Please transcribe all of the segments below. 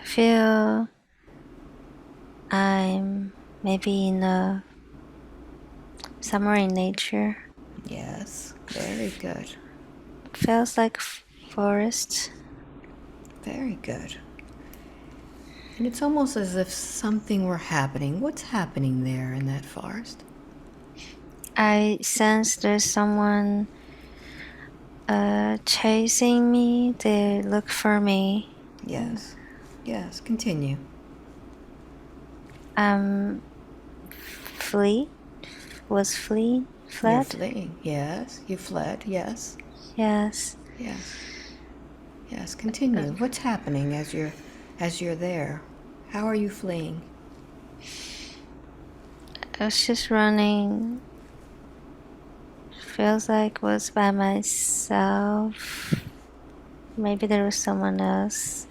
feel I'm maybe in somewhere in nature. Yes, very good. Feels like forest. Very good. And it's almost as if something were happening. What's happening there in that forest? I sense there's someone chasing me. They look for me. Yes. Yes, continue. Flee? Fled? You're fleeing. Yes. You fled. Yes. Yes. Yes. Yes, continue. What's happening as you're there? How are you fleeing? I was just running. Feels like I was by myself. Maybe there was someone else.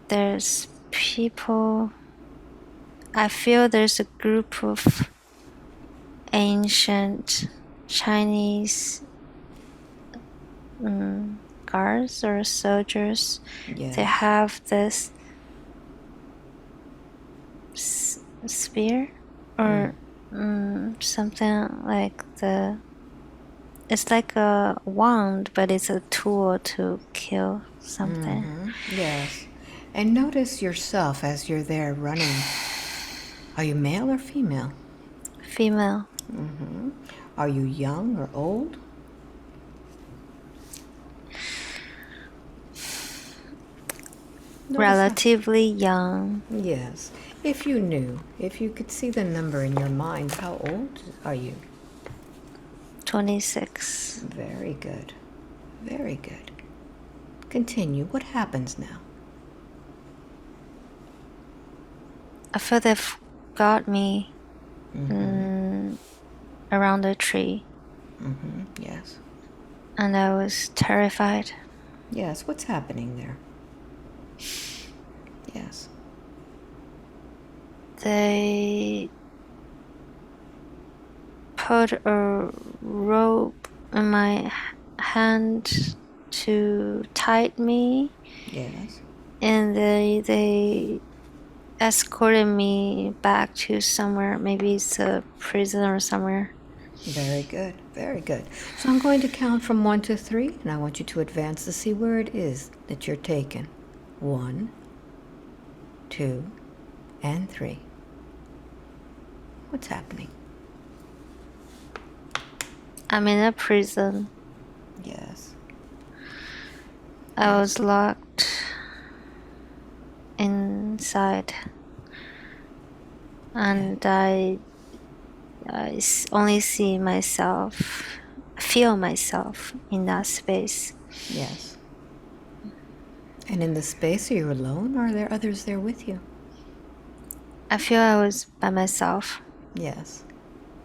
There's people. I feel there's a group of ancient Chinese guards or soldiers. Yes. They have this spear or something like it's like a wand, but it's a tool to kill something. Yes. And notice yourself as you're there running. Are you male or female? Female. Are you young or old? Relatively young. Yes. If you knew, if you could see the number in your mind, how old are you? 26. Very good. Very good. Continue. What happens now? I feel they've got me around the tree. Yes. And I was terrified. Yes. What's happening there? Yes. They put a rope in my hand to tie me. Yes. And they escorted me back to somewhere. Maybe it's a prison or somewhere. Very good. Very good. So I'm going to count from 1 to 3, and I want you to advance to see where it is that you're taken. 1, 2, and 3. What's happening? I'm in a prison. Yes. I was locked inside. And I only see myself, feel myself in that space. Yes. And in the space, are you alone, or are there others there with you? I feel I was by myself. Yes.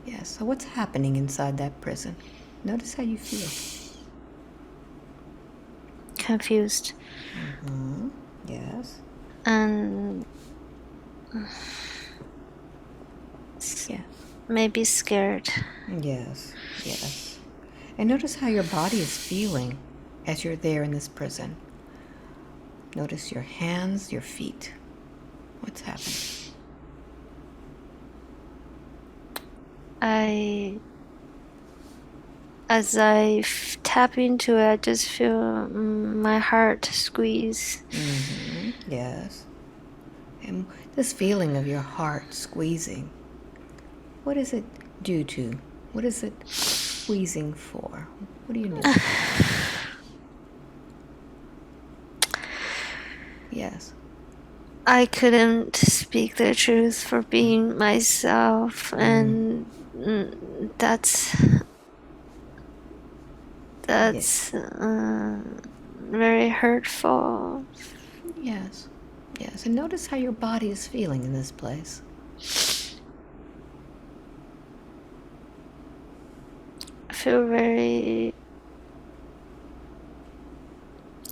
Yes. So what's happening inside that prison? Notice how you feel. Confused. Yes. And Yes. maybe scared. Yes. Yes. And notice how your body is feeling as you're there in this prison. Notice your hands, your feet. What's happening? As I tap into it, I just feel my heart squeeze. Yes. And this feeling of your heart squeezing, what is it due to? What is it squeezing for? What do you need? Yes. I couldn't speak the truth for being myself, and that's very hurtful. Yes. Yes. And notice how your body is feeling in this place.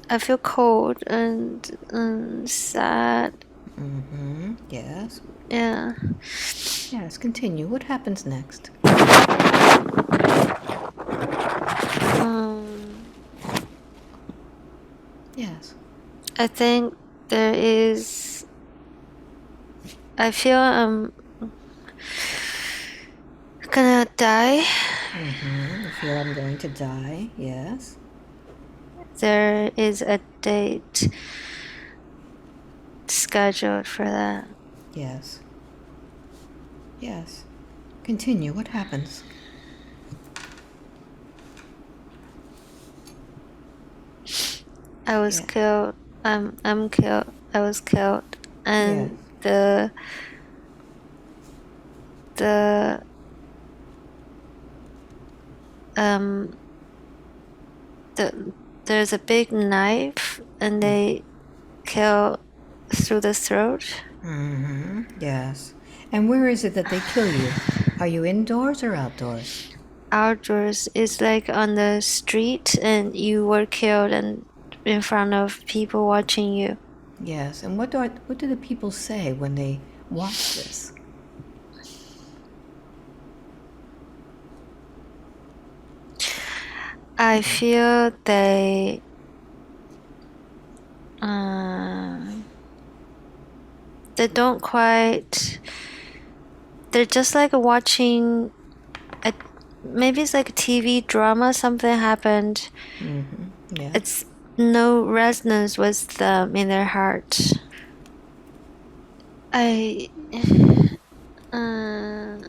I feel cold and sad. Yes. Yeah. Yes. Continue. What happens next? Yes. I think there is. I feel I'm gonna die. You feel I'm going to die, yes. There is a date scheduled for that. Yes. Yes. Continue. What happens? I was Yeah. killed. I'm killed. I was killed, Yes. and the um there's a big knife, and they kill through the throat. Yes. And where is it that they kill you? Are you indoors or outdoors? Outdoors is like on the street, and you were killed and in front of people watching you. Yes. And what do the people say when they watch this? I feel uh, they don't quite. They're just like watching a, maybe it's like a TV drama. Something happened. Yeah. It's no resonance with them in their heart. I uh,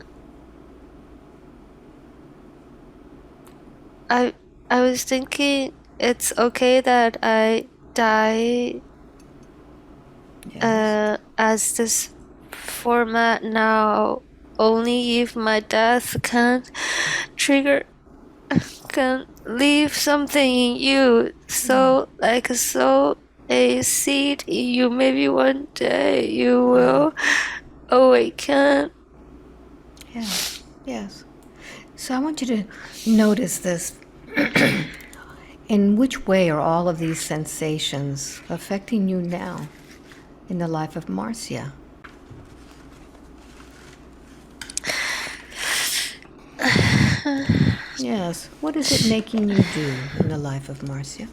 I I was thinking it's okay that I die Yes. as this format now, only if my death can leave something in you, so like so a seed in you. Maybe one day you will awaken. Yes. Yes. So I want you to notice this. In which way are all of these sensations affecting you now in the life of Marcia? Yes. What is it making you do in the life of Marcia?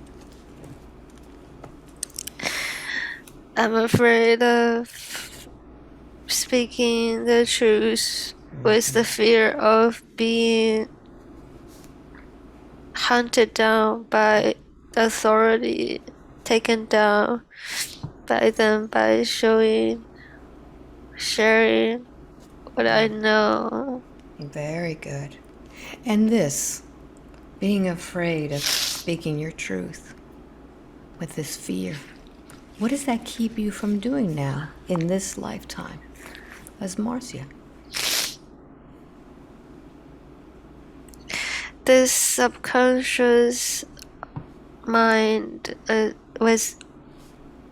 I'm afraid of speaking the truth with the fear of being hunted down by the authority, taken down by them by sharing what I know. Very good. And this, being afraid of speaking your truth with this fear, what does that keep you from doing now in this lifetime as Marcia? This subconscious mind was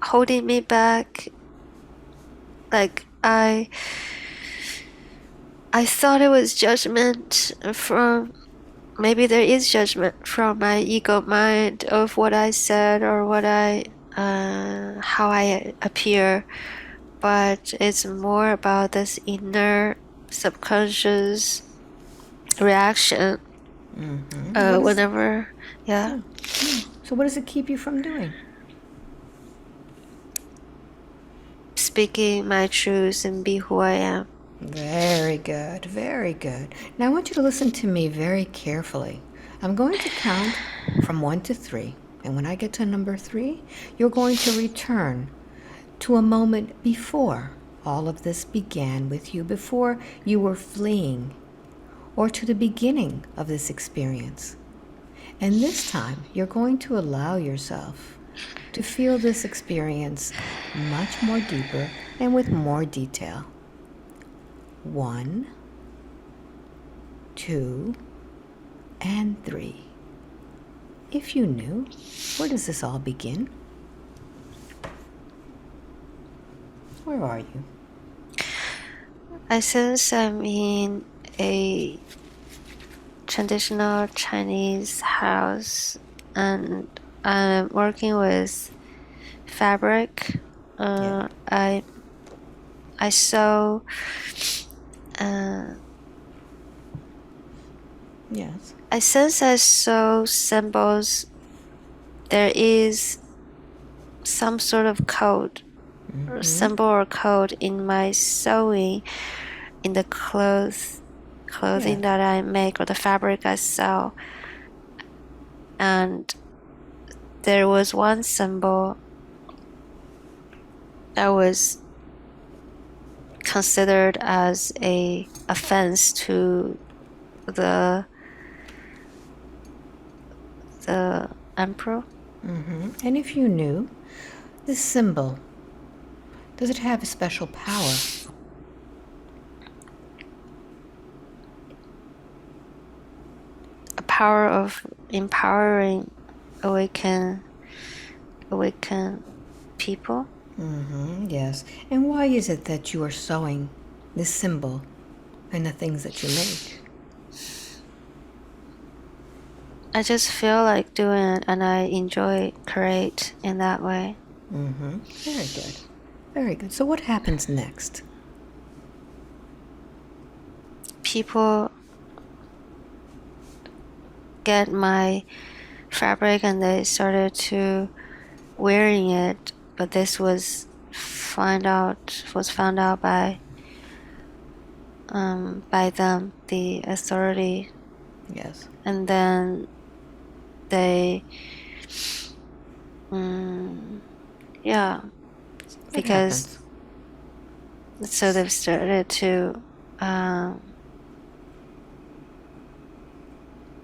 holding me back. Like I thought it was judgment from, maybe there is judgment from my ego mind of what I said or how I appear, but it's more about this inner subconscious reaction. Whenever, yeah. So what does it keep you from doing? Speaking my truth and be who I am. Very good, very good. Now I want you to listen to me very carefully. I'm going to count from 1 to 3. And when I get to number 3, you're going to return to a moment before all of this began with you, before you were fleeing, or to the beginning of this experience. And this time, you're going to allow yourself to feel this experience much more deeper and with more detail. 1, 2, and 3. If you knew, where does this all begin? Where are you? I sense I'm in a traditional Chinese house, and I'm working with fabric. Yeah. I sew. Yes. I sense I sew symbols. There is some sort of code or symbol or code in my sewing, in the clothing Yes. that I make or the fabric I sew. And there was one symbol that was considered as a offense to the emperor. And if you knew, this symbol, does it have a special power? A power of empowering awaken people. Yes. And why is it that you are sewing this symbol and the things that you make? I just feel like doing it, and I enjoy create in that way. Very good. Very good. So what happens next? People get my fabric and they started to wearing it, but this was found out by them, the authority, Yes. and then they yeah, What because happens? so they've started to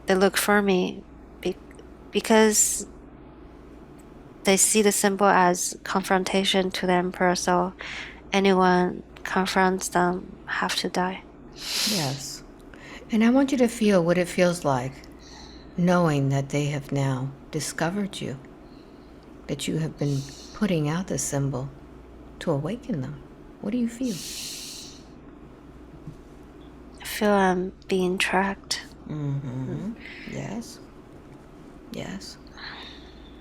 they look for me because they see the symbol as confrontation to the emperor, so anyone confronts them have to die. Yes. And I want you to feel what it feels like knowing that they have now discovered you, that you have been putting out this symbol to awaken them. What do you feel? I feel I'm being tracked. Yes. Yes.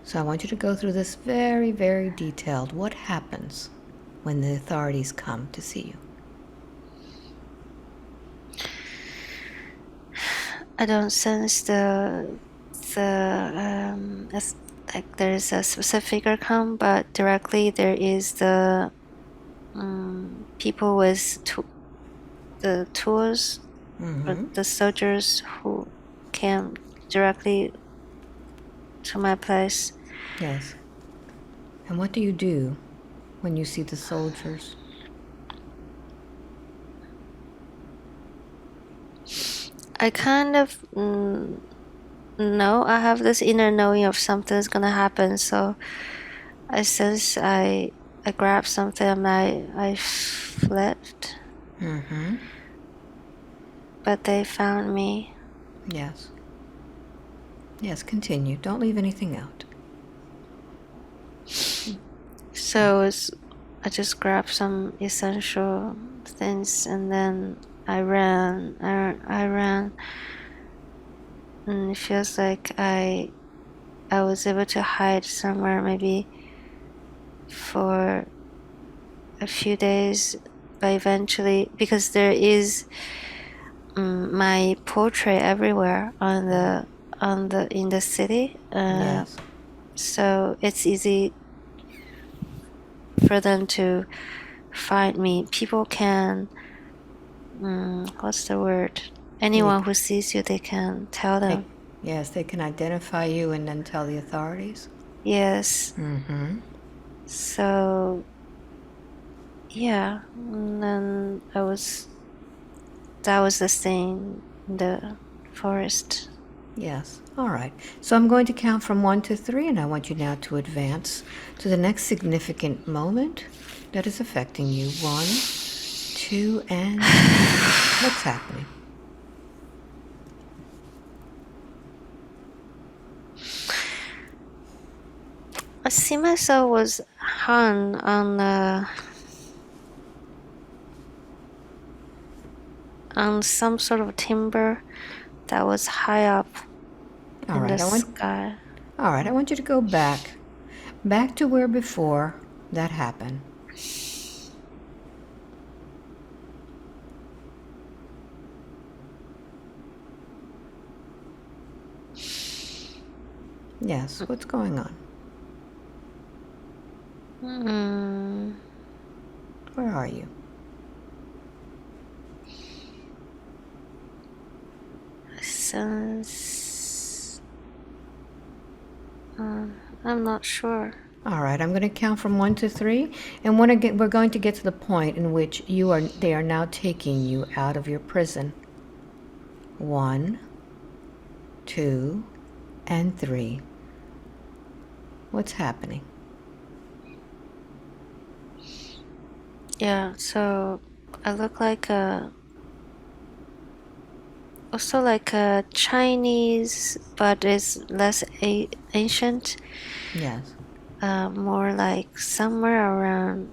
So I want you to go through this very, very detailed. What happens when the authorities come to see you? I don't sense like there's a specific figure come, but directly there is the people with the tools, or the soldiers who came directly to my place. Yes. And what do you do when you see the soldiers? I kind of know I have this inner knowing of something's gonna happen, so I sense I grabbed something and I fled, but they found me. Yes. Yes, continue. Don't leave anything out. So I just grabbed some essential things and then I ran. I ran, and it feels like I was able to hide somewhere, maybe for a few days, but eventually, because there is my portrait everywhere in the city, Yes. so it's easy for them to find me. People can, what's the word? Anyone who sees you, they can tell them. Yes, they can identify you and then tell the authorities. Yes. So, yeah, and then that was the thing in the forest. Yes. All right. So I'm going to count from 1 to 3, and I want you now to advance to the next significant moment that is affecting you. 1, 2, and 3. What's happening? I see myself was hung on some sort of timber that was high up All in right. the sky. All right. I want you to go back to where before that happened. Yes. What's going on? Mm, Where are you? since I'm not sure. All right, I'm going to count from 1 to 3, and we're going to get to the point in which they are now taking you out of your prison. 1, 2, and 3. What's happening? Yeah, so I look like also like a Chinese, but it's less ancient. Yes. More like somewhere around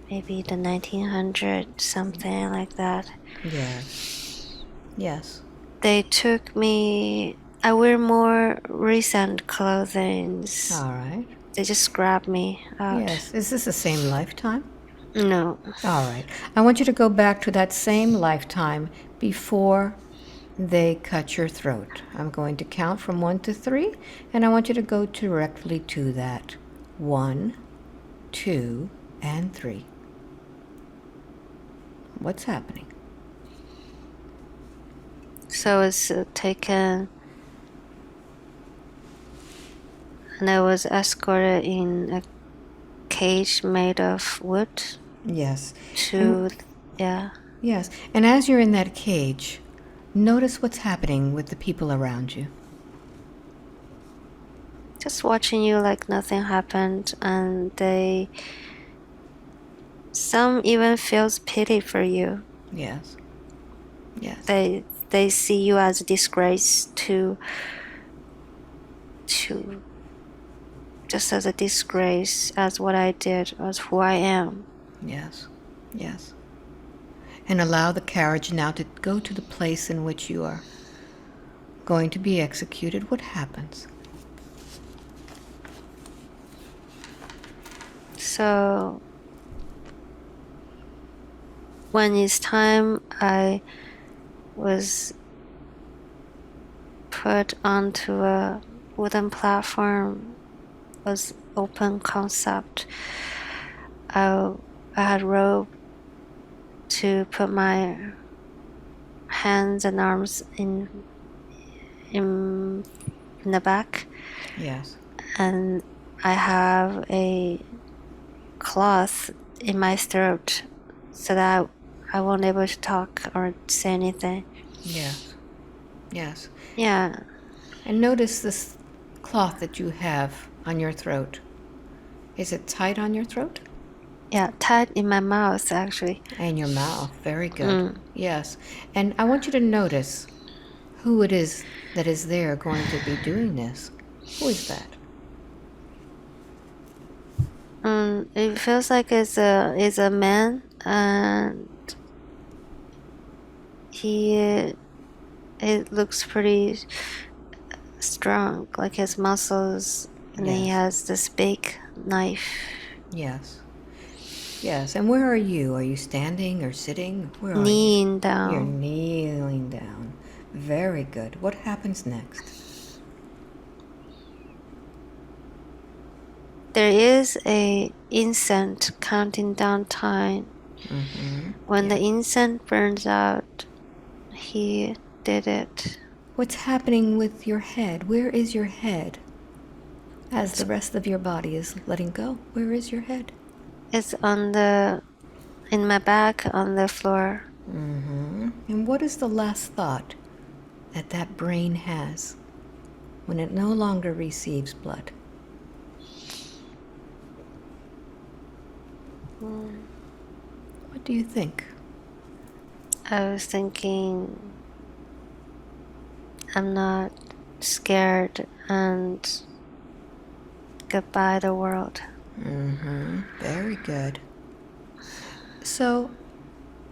maybe the 1900s, something like that. Yes. Yes. They took me. I wear more recent clothing. All right. They just grabbed me out. Yes. Is this the same lifetime? No. All right. I want you to go back to that same lifetime before they cut your throat. I'm going to count from 1 to 3, and I want you to go directly to that. 1, 2, and 3. What's happening? So it's taken, and I was escorted in a cage made of wood Yes. to, yeah. Yes. And as you're in that cage, notice what's happening with the people around you. Just watching you like nothing happened, and some even feels pity for you. Yes. Yes. They see you as a disgrace to just as a disgrace as what I did, as who I am. Yes. Yes. And allow the carriage now to go to the place in which you are going to be executed. What happens? So when it's time, I was put onto a wooden platform. Was open concept. I had rope to put my hands and arms in the back, Yes. and I have a cloth in my throat so that I won't able to talk or say anything. Yes. Yes. Yeah. And notice this cloth that you have on your throat. Is it tight on your throat? Yeah, tied in my mouth actually. And your mouth. Very good. Yes. And I want you to notice who it is that is there going to be doing this. Who is that? It feels like it's a man, and it looks pretty strong, like his muscles, and then he Yes. has this big knife. Yes. Yes. And where are you? Are you standing or sitting? Where are you? Kneeling You're down. kneeling down. Very good. What happens next? There is a incense counting down time. When the incense burns out, he did it. What's happening with your head? Where is your head? As the rest of your body is letting go, where is your head? It's in my back on the floor. And what is the last thought that that brain has when it no longer receives blood? What do you think? I was thinking, I'm not scared, and goodbye the world. Very good. So,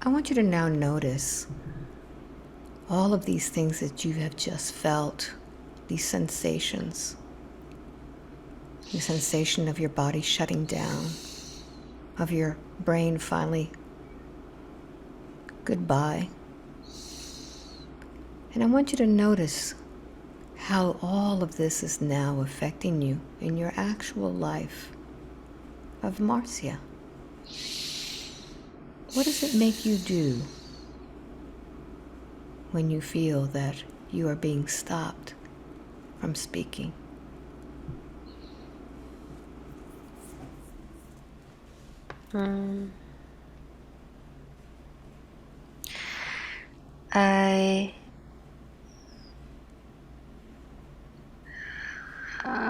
I want you to now notice all of these things that you have just felt, these sensations. The sensation of your body shutting down, of your brain finally goodbye. And I want you to notice how all of this is now affecting you in your actual life of Marcia. What does it make you do when you feel that you are being stopped from speaking?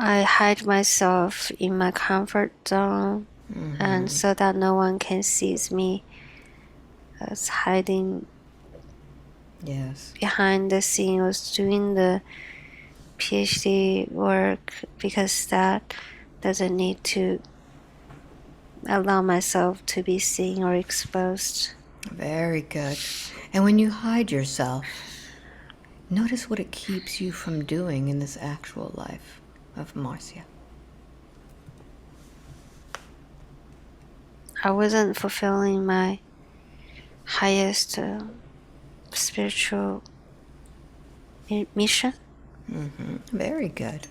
I hide myself in my comfort zone, and so that no one can seize me as hiding Yes. behind the scene. Was doing the PhD work because that doesn't need to allow myself to be seen or exposed. Very good. And when you hide yourself, notice what it keeps you from doing in this actual life of Marcia. I wasn't fulfilling my highest spiritual mission. Very good.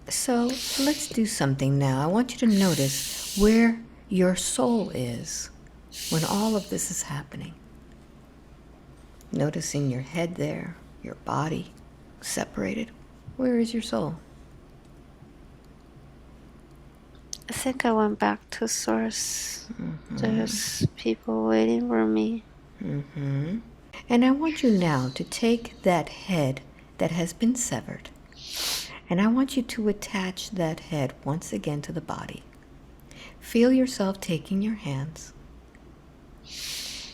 So let's do something now. I want you to notice where your soul is when all of this is happening. Noticing your head there, your body separated. Where is your soul? I think I went back to source. There's people waiting for me. And I want you now to take that head that has been severed, and I want you to attach that head once again to the body. Feel yourself taking your hands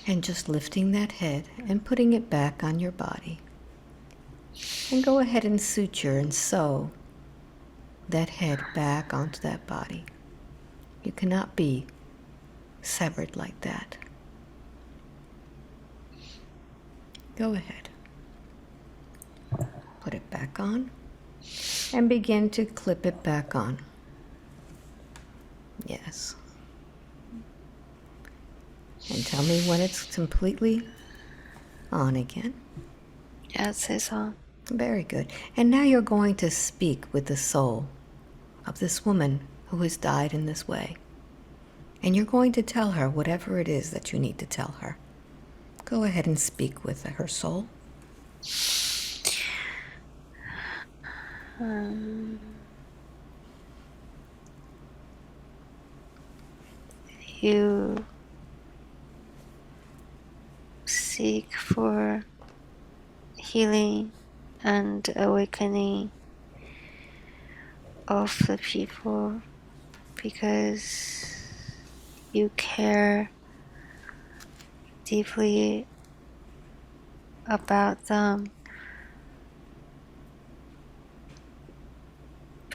and just lifting that head and putting it back on your body. And go ahead and suture and sew that head back onto that body. You cannot be severed like that. Go ahead. Put it back on and begin to clip it back on. Yes. And tell me when it's completely on again. Yes, it's on. Very good. And now you're going to speak with the soul of this woman who has died in this way. And you're going to tell her whatever it is that you need to tell her. Go ahead and speak with her soul. You seek for healing and awakening of the people because you care deeply about them,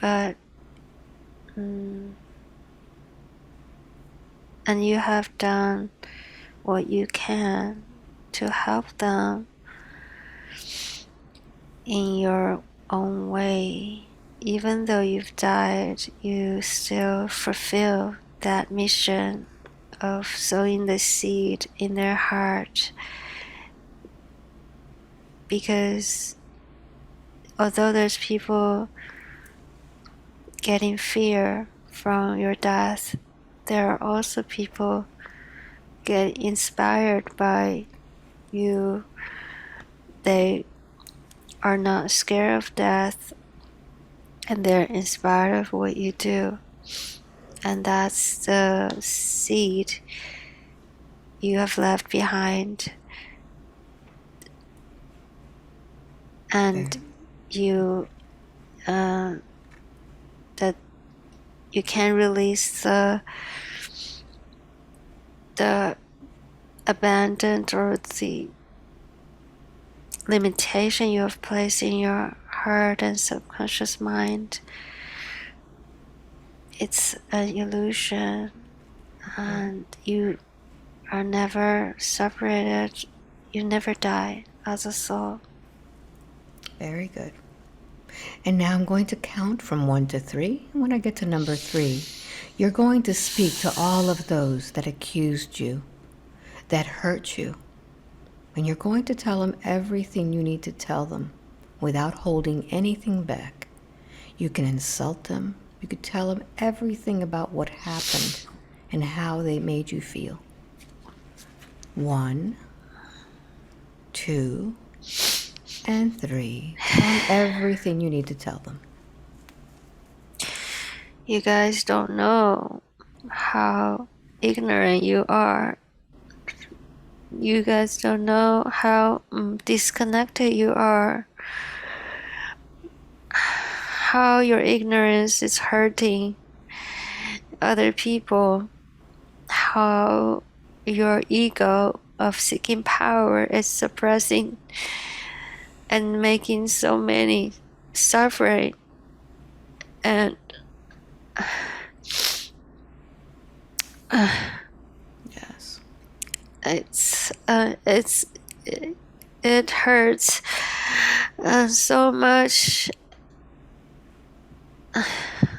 but and you have done what you can to help them in your own way. Even though you've died, you still fulfill that mission of sowing the seed in their heart, because although there's people getting fear from your death, there are also people get inspired by you. They are not scared of death, and they're inspired of what you do. And that's the seed you have left behind. And you that you can release the abandoned or the limitation you have placed in your heart and subconscious mind. It's an illusion, and you are never separated. You never die as a soul. Very good. And now I'm going to count from 1 to 3. And when I get to number 3, you're going to speak to all of those that accused you, that hurt you. And you're going to tell them everything you need to tell them without holding anything back. You can insult them. You could tell them everything about what happened and how they made you feel. 1, 2, and 3. Tell them everything you need to tell them. You guys don't know how ignorant you are. You guys don't know how disconnected you are. How your ignorance is hurting other people. How your ego of seeking power is suppressing and making so many suffering. And Yes. it hurts so much.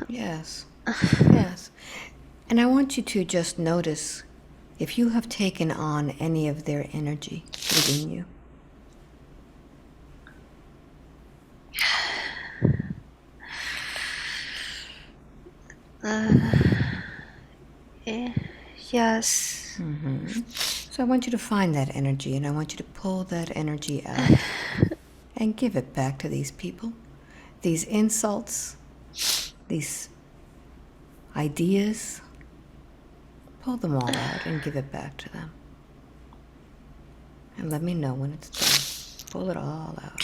Yes. Yes. And I want you to just notice if you have taken on any of their energy within you. Yes. So I want you to find that energy, and I want you to pull that energy out and give it back to these people. These insults, these ideas, pull them all out and give it back to them. And let me know when it's done. Pull it all out.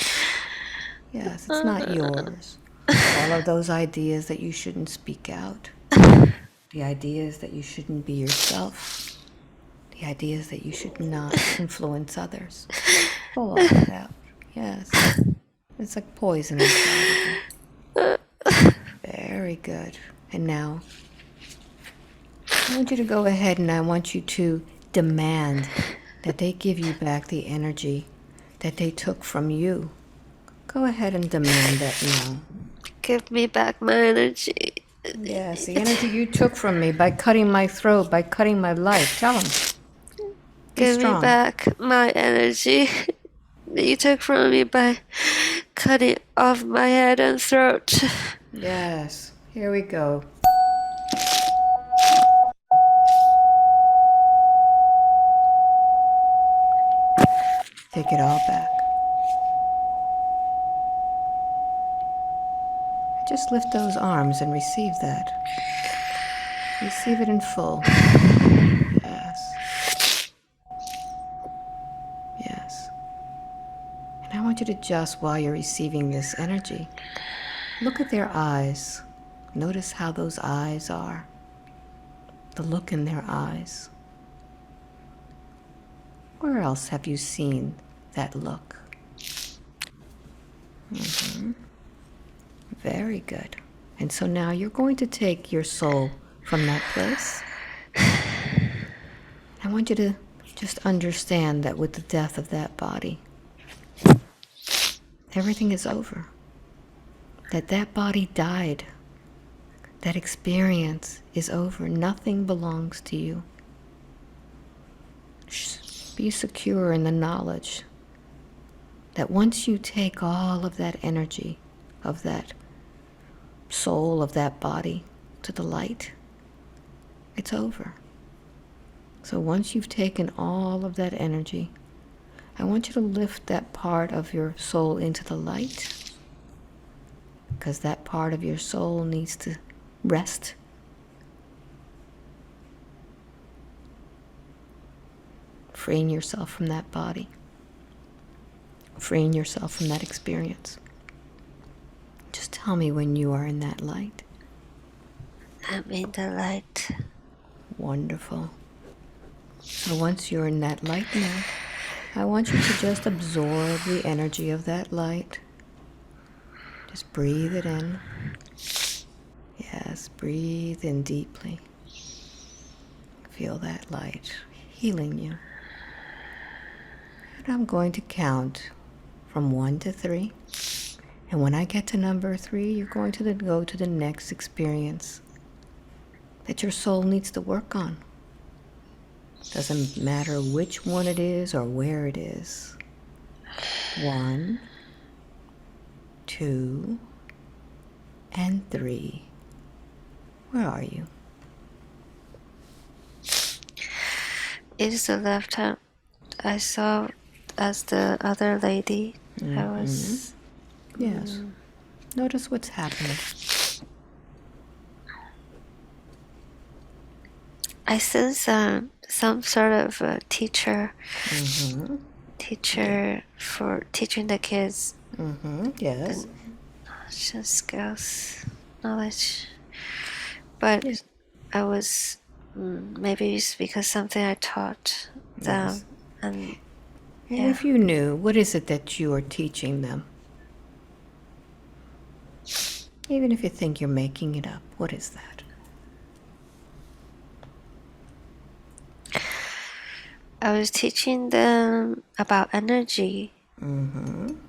Yes, it's not yours. All of those ideas that you shouldn't speak out, the ideas that you shouldn't be yourself, the ideas that you should not influence others. Pull all that out. Yes. It's like poison inside of you. Very good. And now, I want you to go ahead and I want you to demand that they give you back the energy that they took from you. Go ahead and demand that now. Give me back my energy. Yes, the energy you took from me by cutting my throat, by cutting my life. Tell them. Give me back my energy that you took from me by cutting off my head and throat. Yes, here we go. Take it all back. Just lift those arms and receive that. Receive it in full. Yes. Yes. And I want you to just, while you're receiving this energy, look at their eyes. Notice how those eyes are. The look in their eyes. Where else have you seen that look? Very good. And so now you're going to take your soul from that place. I want you to just understand that with the death of that body, everything is over. That body died. That experience is over. Nothing belongs to you. Be secure in the knowledge that once you take all of that energy, of that soul, of that body to the light, it's over. So once you've taken all of that energy, I want you to lift that part of your soul into the light, because that part of your soul needs to rest. Freeing yourself from that body. Freeing yourself from that experience. Just tell me when you are in that light. I'm in the light. Wonderful. So once you're in that light now, I want you to just absorb the energy of that light. Just breathe it in. Yes, breathe in deeply. Feel that light healing you. And I'm going to count from 1 to 3. And when I get to number 3, you're going to go to the next experience that your soul needs to work on. Doesn't matter which one it is or where it is. 1, 2, and 3. Where are you? It's the left hand. I saw as the other lady. I was. Yes. Notice what's happening. I sense some sort of teacher for teaching the kids. Yes. Skills, knowledge. But Yes. I was maybe it's because something I taught them, Yes. and And if you knew, what is it that you are teaching them? Even if you think you're making it up, what is that? I was teaching them about energy.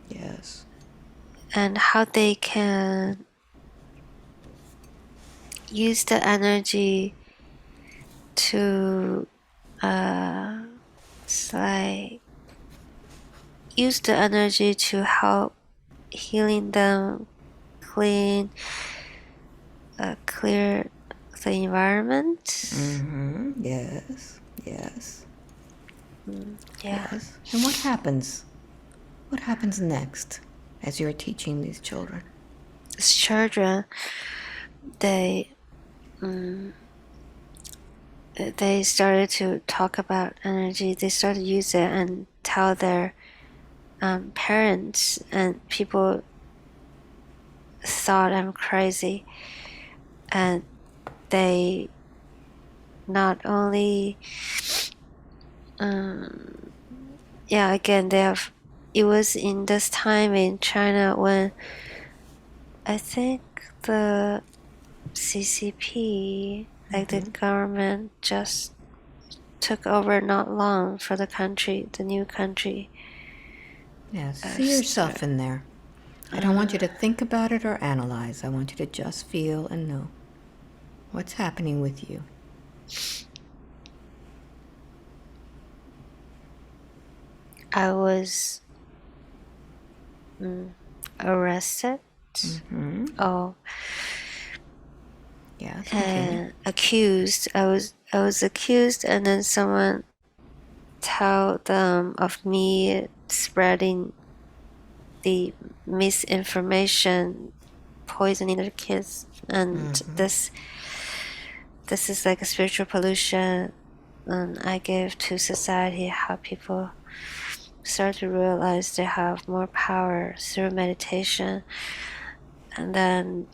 Yes. And how they can use the energy to use the energy to help healing them, clear the environment. Yes. Yes. Yeah. Yes. And what happens? What happens next as you're teaching these children? These children, they started to talk about energy. They started to use it and tell their parents, and people thought I'm crazy. And they not only, again, they have. It was in this time in China when I think the CCP, like the government, just took over not long for the country, the new country. Yes. See yourself in there. I don't want you to think about it or analyze. I want you to just feel and know what's happening with you. I was arrested. Oh, Yes. and accused. I was accused, and then someone tell them of me spreading the misinformation, poisoning the kids, and this is like a spiritual pollution. And I gave to society how people start to realize they have more power through meditation. And then,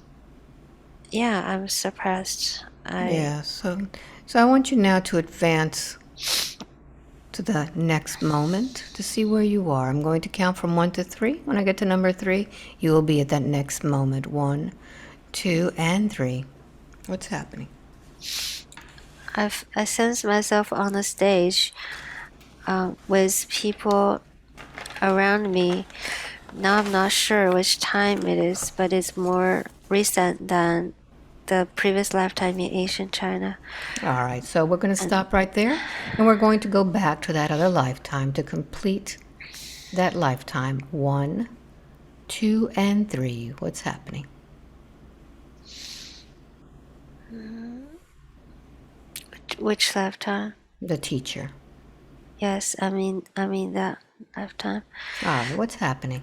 I'm suppressed. So I want you now to advance to the next moment to see where you are. I'm going to count from 1 to 3. When I get to number 3, you will be at that next moment. 1, 2, and 3. What's happening? I sense myself on the stage with people around me. Now I'm not sure which time it is, but it's more recent than the previous lifetime in ancient China. All right, so we're going to stop right there, and we're going to go back to that other lifetime to complete that lifetime. 1, 2, and 3. What's happening? Which lifetime? The teacher. Yes, I mean that lifetime. All right, what's happening?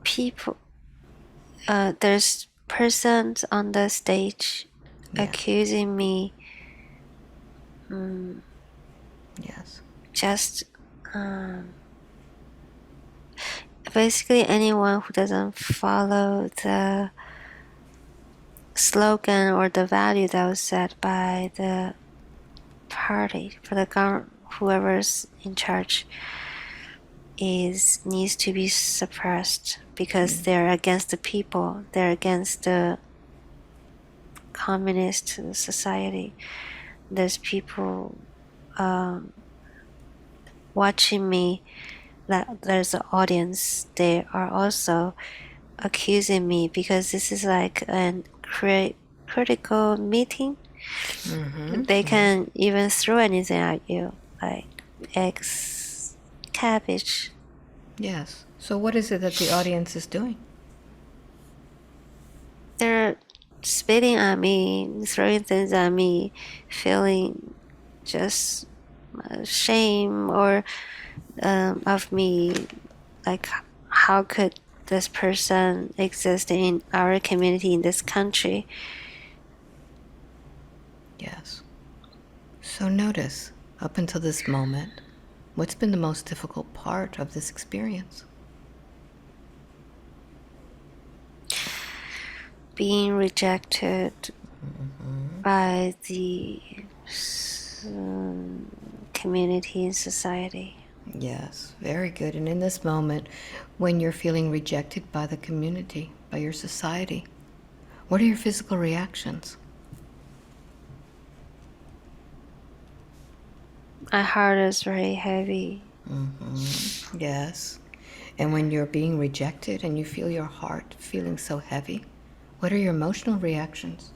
People, there's persons on the stage accusing me. Yes. Just basically anyone who doesn't follow the slogan or the value that was set by the party for the government, whoever's in charge, needs to be suppressed because they're against the people. They're against the communist society. There's people watching me. That there's an audience. They are also accusing me because this is like a critical meeting. They can even throw anything at you, like eggs, cabbage. Yes. So what is it that the audience is doing? They're spitting at me, throwing things at me, feeling just shame or of me, like how could this person exist in our community in this country? Yes. So notice, up until this moment, what's been the most difficult part of this experience? Being rejected by the community and society. Yes, very good. And in this moment, when you're feeling rejected by the community, by your society, what are your physical reactions? My heart is very heavy. Yes. And when you're being rejected and you feel your heart feeling so heavy, what are your emotional reactions?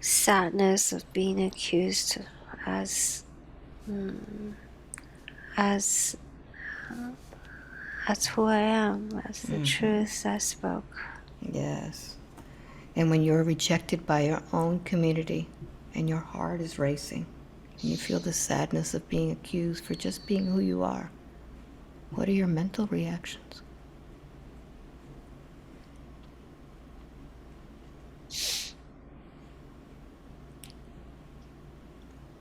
Sadness of being accused as as as who I am, as the truth I spoke. Yes. And when you're rejected by your own community and your heart is racing and you feel the sadness of being accused for just being who you are, what are your mental reactions?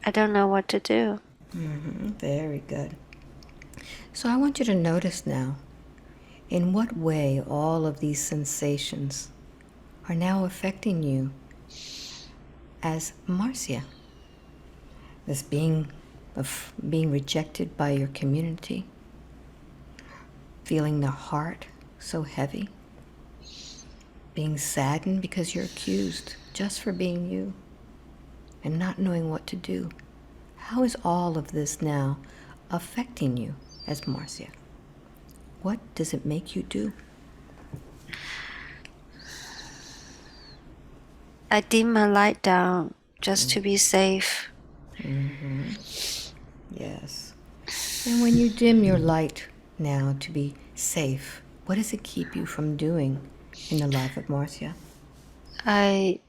I don't know what to do. Very good. So I want you to notice now in what way all of these sensations are now affecting you as Marcia. This being of being rejected by your community, feeling the heart so heavy, being saddened because you're accused just for being you, and not knowing what to do. How is all of this now affecting you as Marcia? What does it make you do? I dim my light down just to be safe. Yes. And when you dim your light now to be safe, what does it keep you from doing in the life of Marcia? I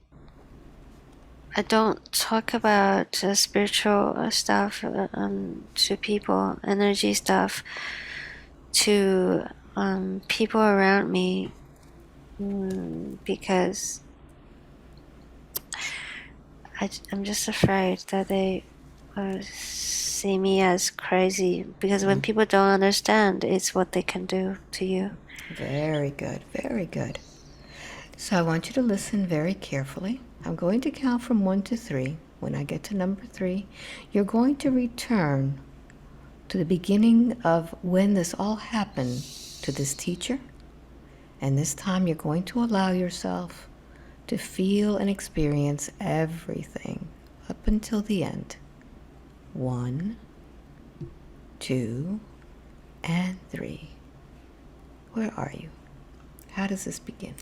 don't talk about spiritual stuff to people, energy stuff to people around me because I'm just afraid that they see me as crazy. Because when people don't understand, it's what they can do to you. Very good, very good. So I want you to listen very carefully. I'm going to count from 1 to 3. When I get to number 3, you're going to return to the beginning of when this all happened to this teacher. And this time you're going to allow yourself to feel and experience everything up until the end. 1, 2, and 3. Where are you? How does this begin?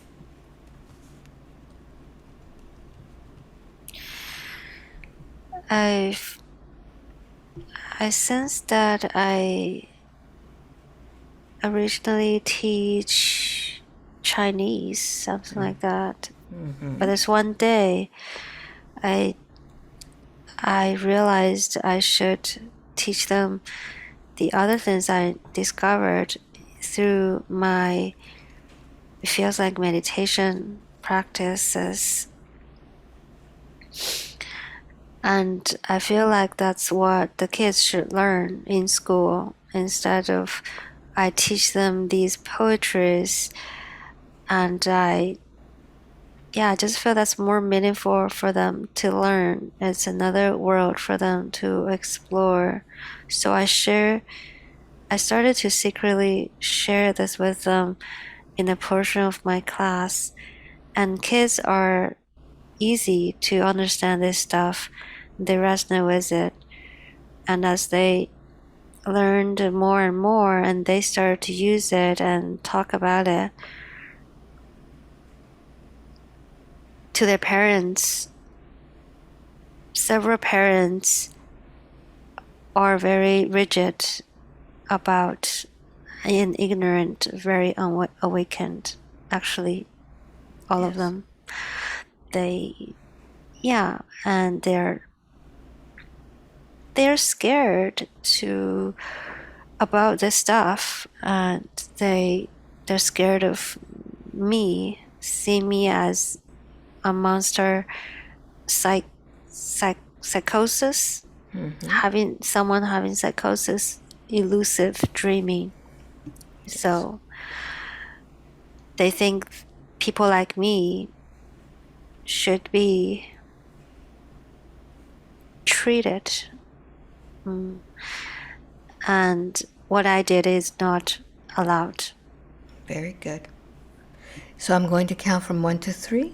I sense that I originally teach Chinese, something like that. But this one day, I realized I should teach them the other things I discovered through my, it feels like meditation practices. And I feel like that's what the kids should learn in school instead of I teach them these poetries and I just feel that's more meaningful for them to learn. It's another world for them to explore. So I started to secretly share this with them in a portion of my class. And kids are easy to understand this stuff. They resonate with it. And as they learned more and more and they started to use it and talk about it to their parents, several parents are very rigid about and ignorant, very unawakened. Actually, all of Yes. them. And they're scared to about this stuff, and they're scared of me, see me as a monster, psychosis, having psychosis, elusive dreaming. Yes. So they think people like me should be treated. And what I did is not allowed. Very good. So I'm going to count from 1 to 3,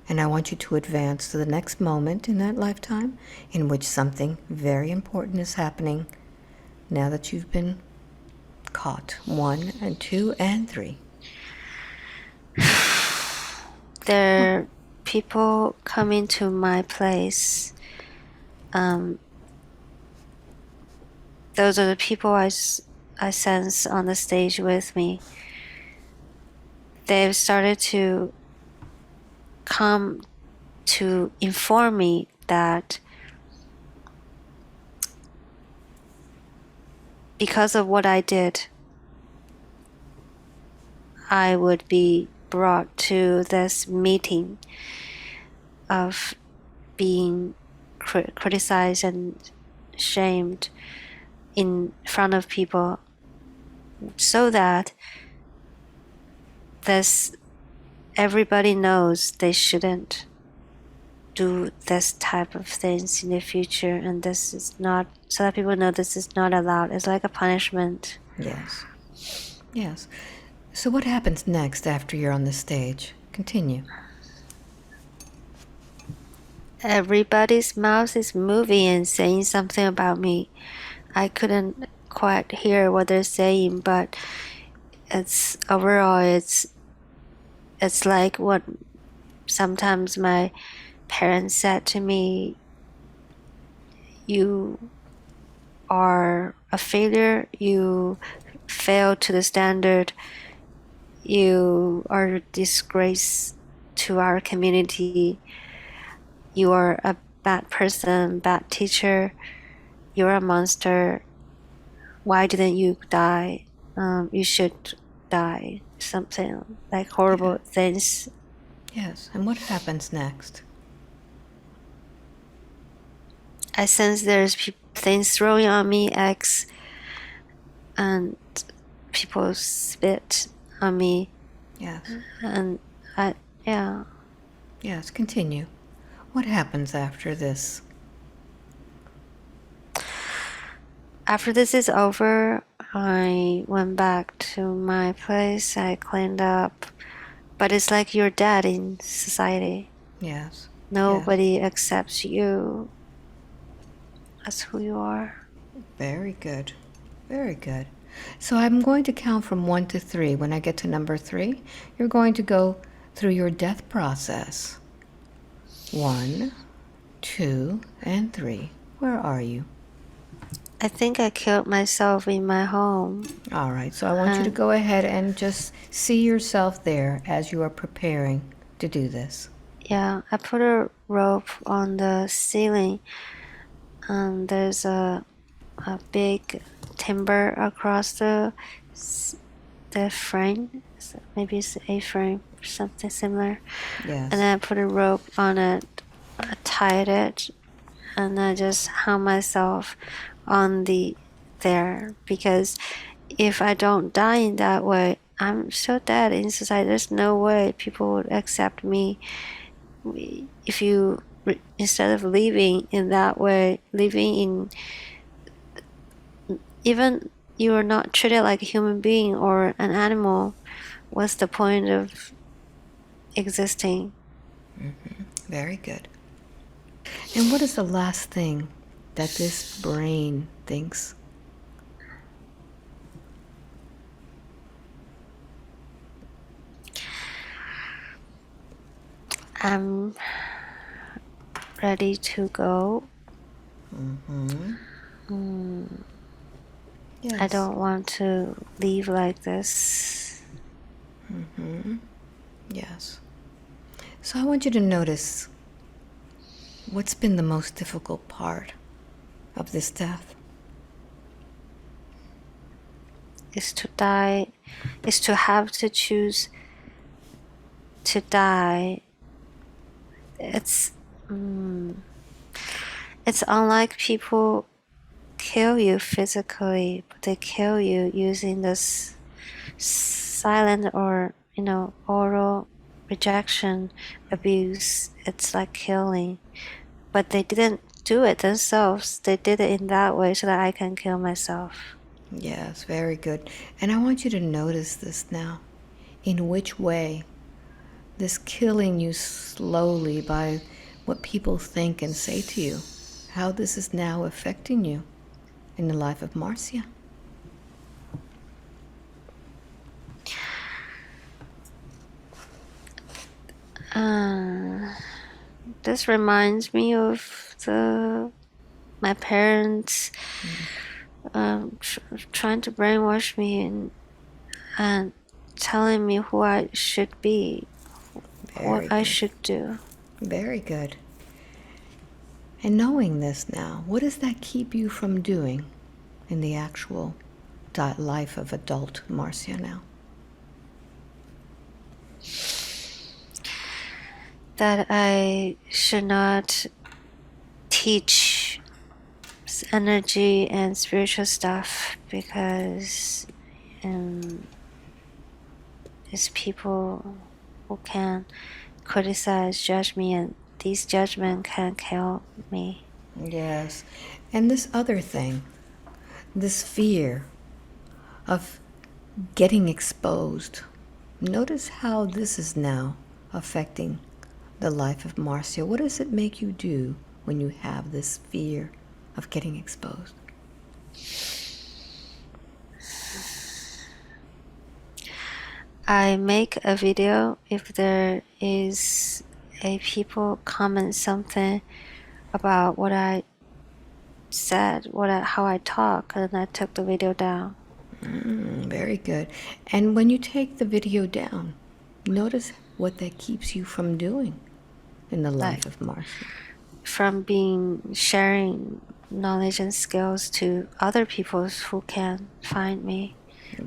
and I want you to advance to the next moment in that lifetime in which something very important is happening now that you've been caught. 1 and 2 and 3. There are people coming to my place. Those are the people I sense on the stage with me. They've started to come to inform me that because of what I did, I would be brought to this meeting of being criticized and shamed in front of people, so that everybody knows they shouldn't do this type of things in the future, and this is not, so that people know this is not allowed. It's like a punishment. Yes. Yes. So what happens next after you're on the stage? Continue. Everybody's mouth is moving and saying something about me. I couldn't quite hear what they're saying, but it's overall it's like what sometimes my parents said to me: you are a failure, you fail to the standard, you are a disgrace to our community, you are a bad person, bad teacher, you're a monster, why didn't you die? You should die. Something like horrible things. Yes. And what happens next? I sense there's things throwing on me, eggs, and people spit on me, Yes. and yeah. Yes. Continue. What happens after this? After this is over, I went back to my place. I cleaned up, but it's like you're dead in society. Yes. Nobody accepts you as who you are. Very good. Very good. So I'm going to count from 1 to 3. When I get to number 3, you're going to go through your death process. 1, 2, and 3. Where are you? I think I killed myself in my home. All right, so I want you to go ahead and just see yourself there as you are preparing to do this. Yeah, I put a rope on the ceiling, and there's a big timber across the frame. Maybe it's A-frame or something similar. Yes. And then I put a rope on it, I tied it, and I just hung myself on there, because if I don't die in that way, I'm so dead in society. There's no way people would accept me. If you, instead of living in that way, living in, even you are not treated like a human being or an animal, what's the point of existing? Very good. And what is the last thing that this brain thinks? I'm ready to go. I Yes. don't want to leave like this. Yes. So I want you to notice what's been the most difficult part of this death. Is to die, is to have to choose to die. It's it's unlike people kill you physically, but they kill you using this silent or oral rejection, abuse. It's like killing, but they didn't do it themselves. They did it in that way so that I can kill myself. Yes, very good. And I want you to notice this now. In which way this killing you slowly by what people think and say to you, how this is now affecting you in the life of Marcia. This reminds me of my parents trying to brainwash me and telling me who I should be, what Very I good. should do. Very good. And knowing this now, what does that keep you from doing in the actual life of adult Marcia now? That I should not teach energy and spiritual stuff because it's people who can criticize, judge me, and these judgments can kill me. Yes. And this other thing, this fear of getting exposed. Notice how this is now affecting the life of Marcia. What does it make you do when you have this fear of getting exposed? I make a video if there is a people comment something about what I said, how I talk, and I took the video down. Very good. And when you take the video down, notice what that keeps you from doing in the life Like of Marcia. from being sharing knowledge and skills to other people who can find me.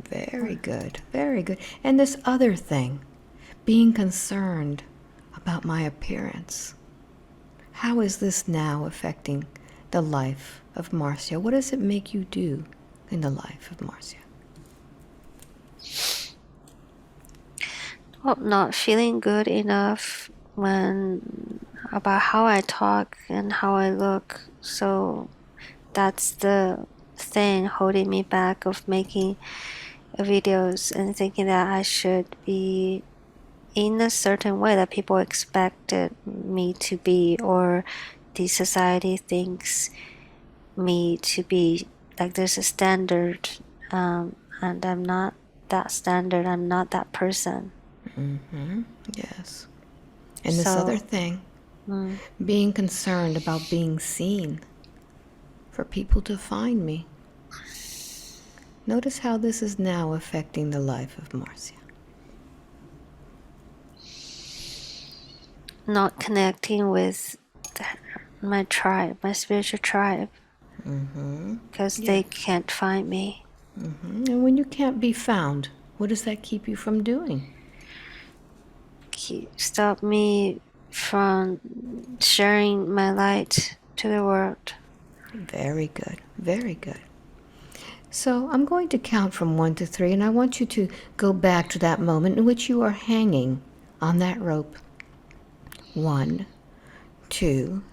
Very good. Very good. And this other thing, being concerned about my appearance. How is this now affecting the life of Marcia? What does it make you do in the life of Marcia? Well, not feeling good enough about how I talk and how I look. So that's the thing holding me back of making videos and thinking that I should be in a certain way that people expected me to be, or the society thinks me to be. Like there's a standard, and I'm not that standard. I'm not that person. Yes. And this other thing, being concerned about being seen, for people to find me. Notice how this is now affecting the life of Marcia. Not connecting with my tribe, my spiritual tribe, because they can't find me. And when you can't be found, what does that keep you from doing? Stop me from sharing my light to the world. Very good. Very good. So I'm going to count from 1 to 3, and I want you to go back to that moment in which you are hanging on that rope. 1, 2,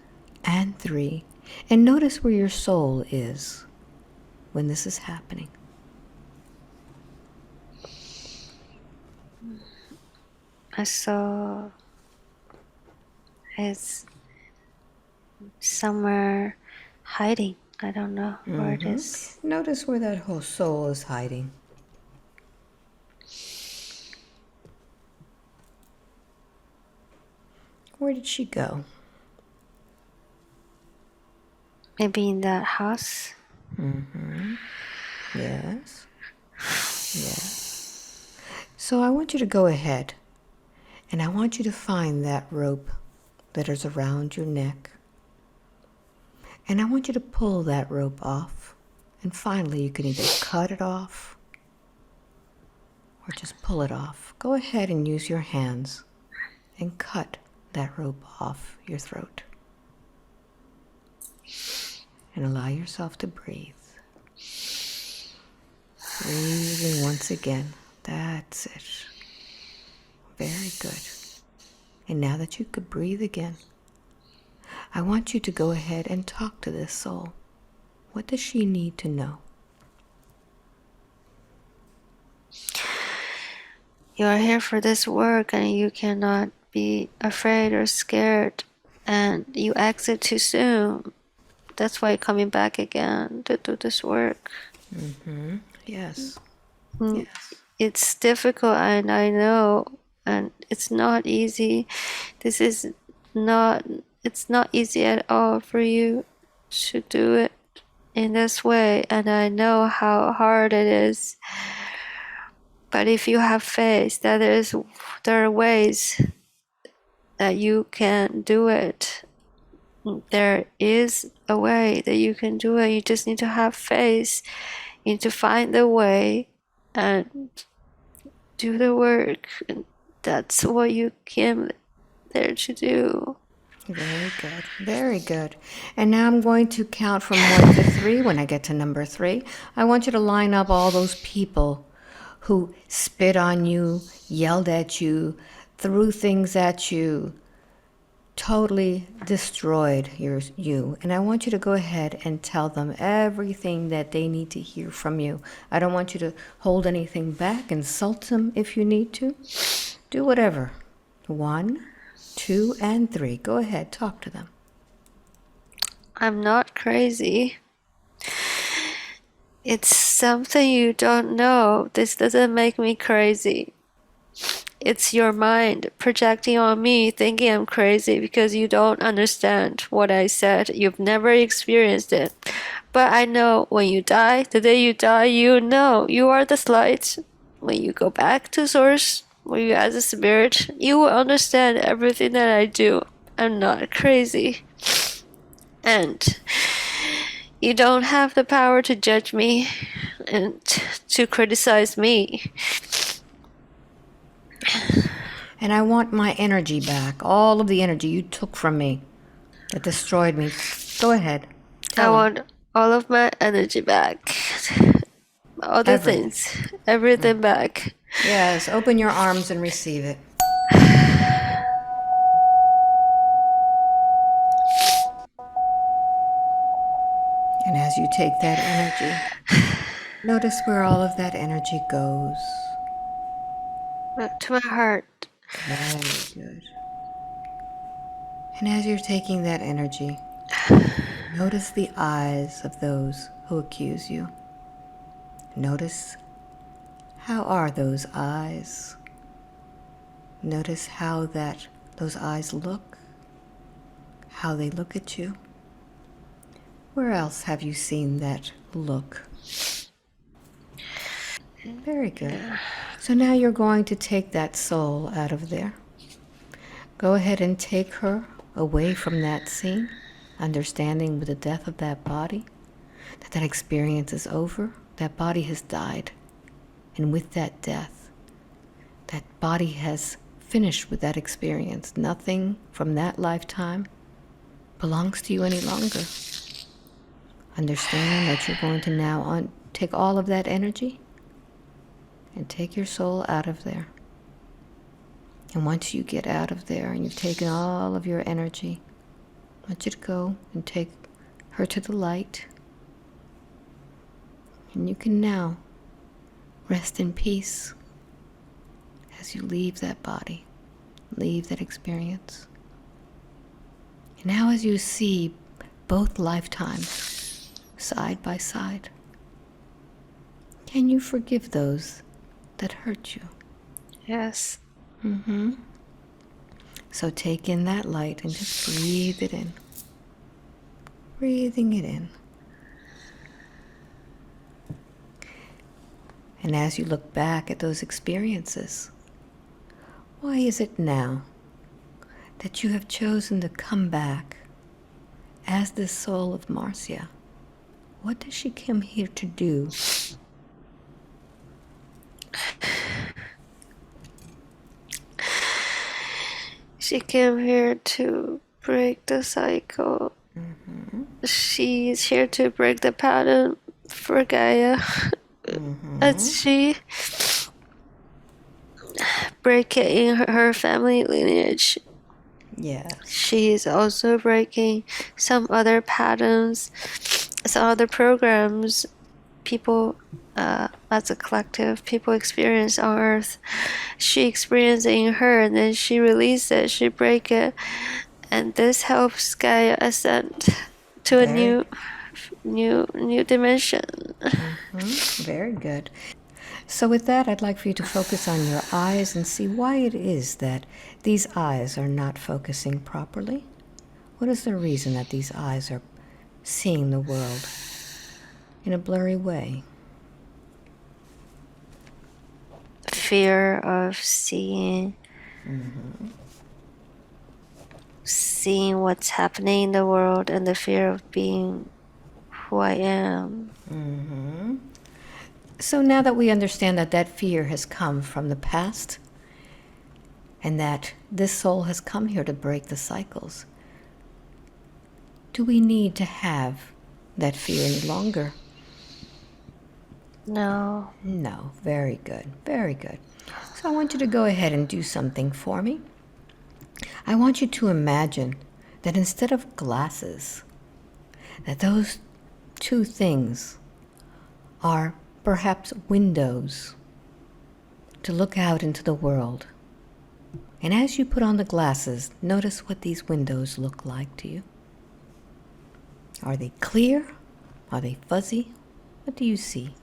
and 3. And notice where your soul is when this is happening. I saw it's somewhere hiding. I don't know where it is. Notice where that whole soul is hiding. Where did she go? Maybe in that house. Yes. Yes. So I want you to go ahead and I want you to find that rope that is around your neck. And I want you to pull that rope off. And finally, you can either cut it off or just pull it off. Go ahead and use your hands and cut that rope off your throat. And allow yourself to breathe. Breathing once again. That's it. Very good. And now that you could breathe again, I want you to go ahead and talk to this soul. What does she need to know? You are here for this work and you cannot be afraid or scared, and you exit too soon. That's why you're coming back again to do this work. Yes. Mm, Yes. It's difficult, and I know, and it's not easy. This is not, it's not easy at all for you to do it in this way, and I know how hard it is. But if you have faith that there are ways that you can do it, there is a way that you can do it. You just need to have faith. You need to find the way and do the work. And that's what you came there to do. Very good. Very good. And now I'm going to count from 1 to 3. When I get to number 3, I want you to line up all those people who spit on you, yelled at you, threw things at you, totally destroyed you. And I want you to go ahead and tell them everything that they need to hear from you. I don't want you to hold anything back. Insult them if you need to. Do whatever. 1, 2, and 3. Go ahead, talk to them. I'm not crazy. It's something you don't know. This doesn't make me crazy. It's your mind projecting on me, thinking I'm crazy because you don't understand what I said. You've never experienced it. But I know when you die, the day you die, you know you are the light. When you go back to source, when you as a spirit, you will understand everything that I do. I'm not crazy. And you don't have the power to judge me and to criticize me. And I want my energy back. All of the energy you took from me that destroyed me. Go ahead. I Tell them. want all of my energy back. All the Everything. things. Everything back. Yes, open your arms and receive it. And as you take that energy, notice where all of that energy goes. To my heart. Very good. And as you're taking that energy, notice the eyes of those who accuse you. Notice how are those eyes. Notice how those eyes look, how they look at you. Where else have you seen that look? Very good. So now you're going to take that soul out of there. Go ahead and take her away from that scene, understanding with the death of that body, that experience is over, that body has died. And with that death, that body has finished with that experience. Nothing from that lifetime belongs to you any longer. Understand that you're going to now take all of that energy and take your soul out of there. And once you get out of there and you've taken all of your energy, I want you to go and take her to the light. And you can now rest in peace as you leave that body, leave that experience. And now as you see both lifetimes side by side, can you forgive those that hurt you? Yes. So take in that light and just breathe it in. Breathing it in. And as you look back at those experiences, why is it now that you have chosen to come back as this soul of Marcia? What does she come here to do? She came here to break the cycle. She's here to break the pattern for Gaia. As she break it in her family lineage. Yes. She is also breaking some other patterns, some other programs people, as a collective, people experience on Earth. She experienced it in her, and then she released it, she break it, and this helps Gaia ascend to a new dimension. Very good. So with that, I'd like for you to focus on your eyes and see why it is that these eyes are not focusing properly. What is the reason that these eyes are seeing the world in a blurry way? Fear of seeing what's happening in the world, and the fear of being who I am. So now that we understand that that fear has come from the past and that this soul has come here to break the cycles, do we need to have that fear any longer? No. No. Very good. Very good. So I want you to go ahead and do something for me. I want you to imagine that instead of glasses, that those two things are perhaps windows to look out into the world. And as you put on the glasses, notice what these windows look like to you. Are they clear? Are they fuzzy? What do you see?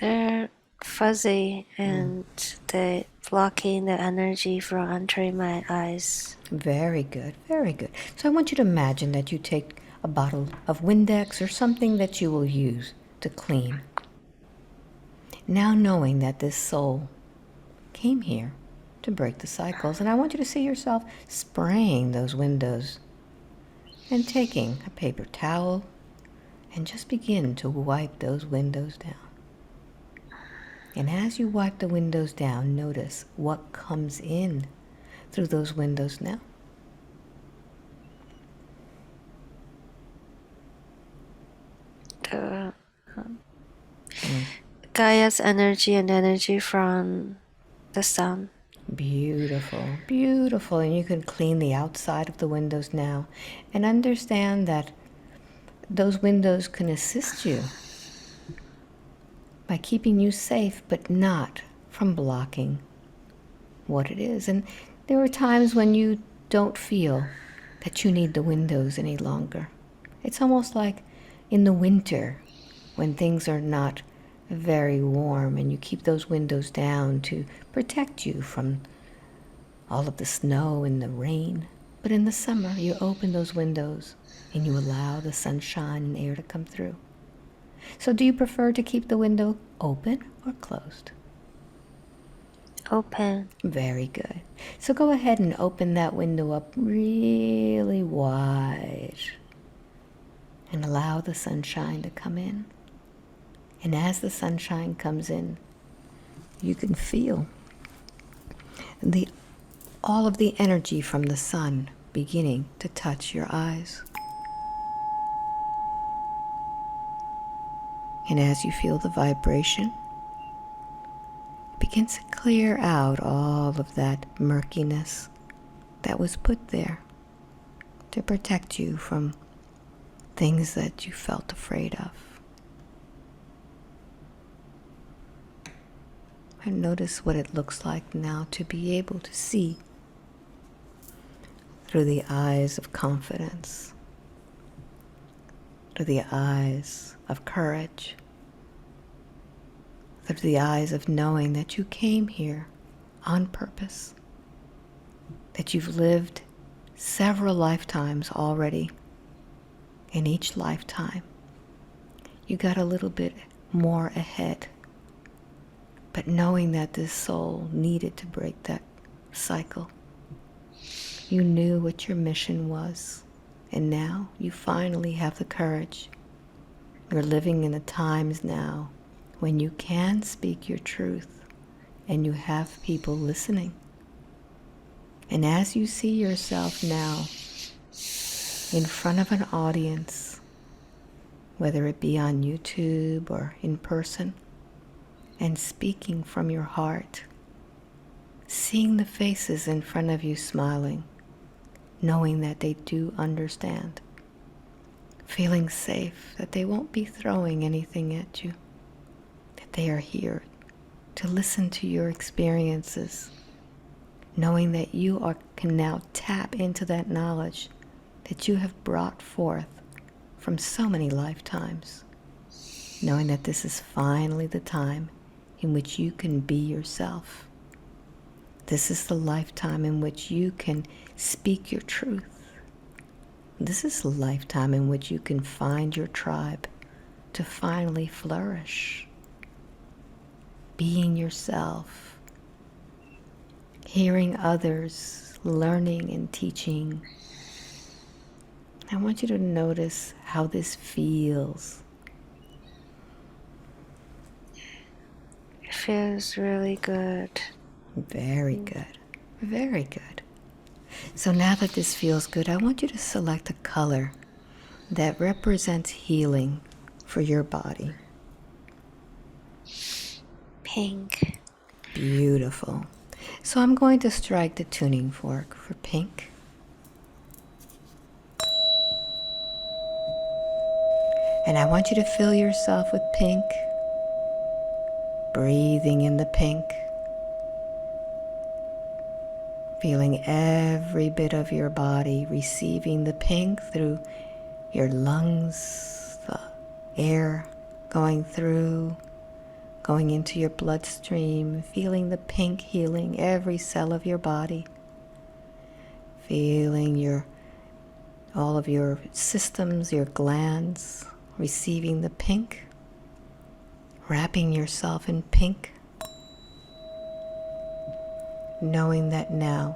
They're fuzzy, and they're blocking the energy from entering my eyes. Very good, very good. So I want you to imagine that you take a bottle of Windex or something that you will use to clean. Now knowing that this soul came here to break the cycles, and I want you to see yourself spraying those windows and taking a paper towel and just begin to wipe those windows down. And as you wipe the windows down, notice what comes in through those windows now. The Gaia's energy and energy from the sun. Beautiful, beautiful. And you can clean the outside of the windows now and understand that those windows can assist you by keeping you safe, but not from blocking what it is. And there are times when you don't feel that you need the windows any longer. It's almost like in the winter when things are not very warm and you keep those windows down to protect you from all of the snow and the rain. But in the summer, you open those windows and you allow the sunshine and air to come through. So do you prefer to keep the window open or closed? Open. Very good. So go ahead and open that window up really wide and allow the sunshine to come in. And as the sunshine comes in, you can feel all of the energy from the sun beginning to touch your eyes. And as you feel the vibration, it begins to clear out all of that murkiness that was put there to protect you from things that you felt afraid of. And notice what it looks like now to be able to see through the eyes of confidence, through the eyes of courage, through the eyes of knowing that you came here on purpose, that you've lived several lifetimes already. In each lifetime, you got a little bit more ahead but knowing that this soul needed to break that cycle. You knew what your mission was, and now you finally have the courage. You're living in the times now when you can speak your truth and you have people listening. And as you see yourself now in front of an audience, whether it be on YouTube or in person, and speaking from your heart, seeing the faces in front of you smiling, knowing that they do understand, feeling safe, that they won't be throwing anything at you, that they are here to listen to your experiences, knowing that you can now tap into that knowledge that you have brought forth from so many lifetimes, knowing that this is finally the time in which you can be yourself. This is the lifetime in which you can speak your truth. This is the lifetime in which you can find your tribe to finally flourish. Being yourself, hearing others, learning and teaching. I want you to notice how this feels. It feels really good. Very good. Very good. So now that this feels good, I want you to select a color that represents healing for your body. Pink. Beautiful. So I'm going to strike the tuning fork for pink. And I want you to fill yourself with pink, breathing in the pink, feeling every bit of your body receiving the pink through your lungs, the air going through, going into your bloodstream, feeling the pink healing every cell of your body, feeling all of your systems, your glands, receiving the pink, wrapping yourself in pink, knowing that now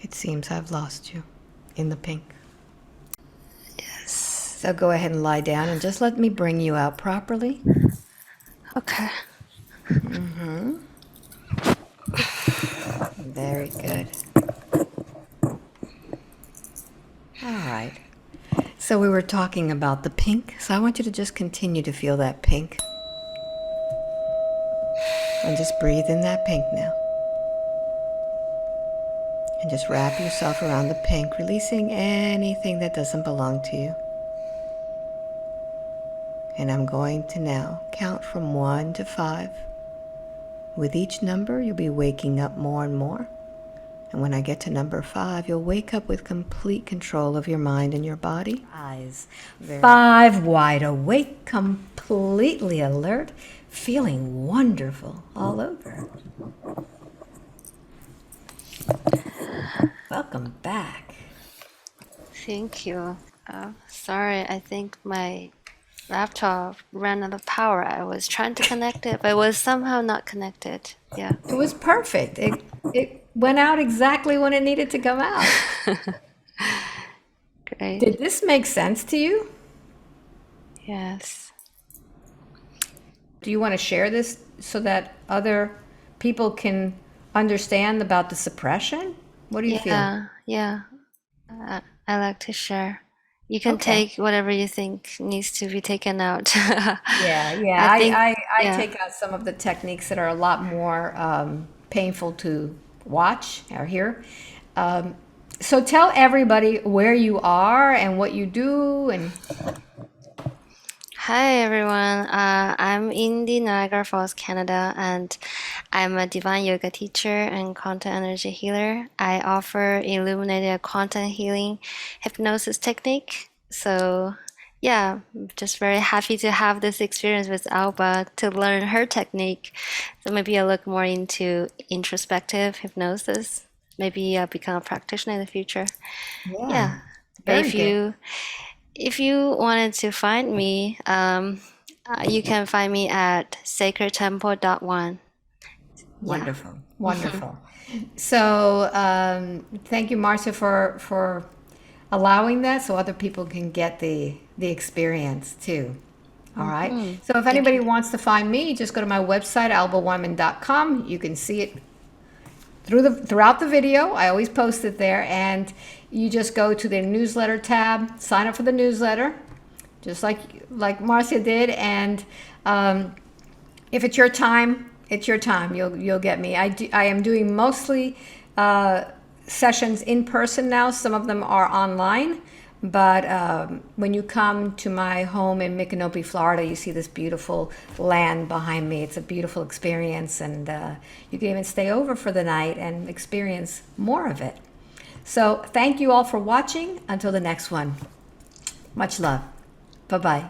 it seems I've lost you in the pink. Yes. So go ahead and lie down and just let me bring you out properly. Okay. Very good. All right. So we were talking about the pink, so I want you to just continue to feel that pink. And just breathe in that pink now. And just wrap yourself around the pink, releasing anything that doesn't belong to you. And I'm going to now count from 1 to 5. With each number, you'll be waking up more and more. And when I get to number 5, you'll wake up with complete control of your mind and your body. Eyes 5, wide awake, completely alert, feeling wonderful all over. Welcome back. Thank you. Sorry, I think my laptop ran out of power. I was trying to connect it, but it was somehow not connected. Yeah. It was perfect. It went out exactly when it needed to come out. Great. Did this make sense to you? Yes. Do you want to share this so that other people can understand about the suppression? What do you feel? Yeah. I like to share. You can Okay. take whatever you think needs to be taken out. Yeah. I think, I yeah. take out some of the techniques that are a lot more painful to watch or hear. So tell everybody where you are and what you do. And Hi everyone. I'm in the Niagara Falls, Canada, and I'm a divine yoga teacher and quantum energy healer. I offer illuminated quantum healing hypnosis technique. So, yeah, I'm just very happy to have this experience with Alba to learn her technique. So maybe I'll look more into introspective hypnosis. Maybe I'll become a practitioner in the future. yeah. Yeah. But Very good. if you wanted to find me, you can find me at sacredtemple.one. Yeah. Wonderful, wonderful. So thank you, Marcia, for allowing that, so other people can get the experience too. All right. So if Thank anybody you. wants to find me, just go to my website, albaweinman.com. You can see it throughout the video. I always post it there, and you just go to the newsletter tab, sign up for the newsletter, just like Marcia did, and if it's your time, it's your time. You'll get me. I am doing mostly sessions in person now. Some of them are online, but when you come to my home in Micanopy, Florida, you see this beautiful land behind me. It's a beautiful experience, and you can even stay over for the night and experience more of it. So thank you all for watching. Until the next one, much love. Bye-bye.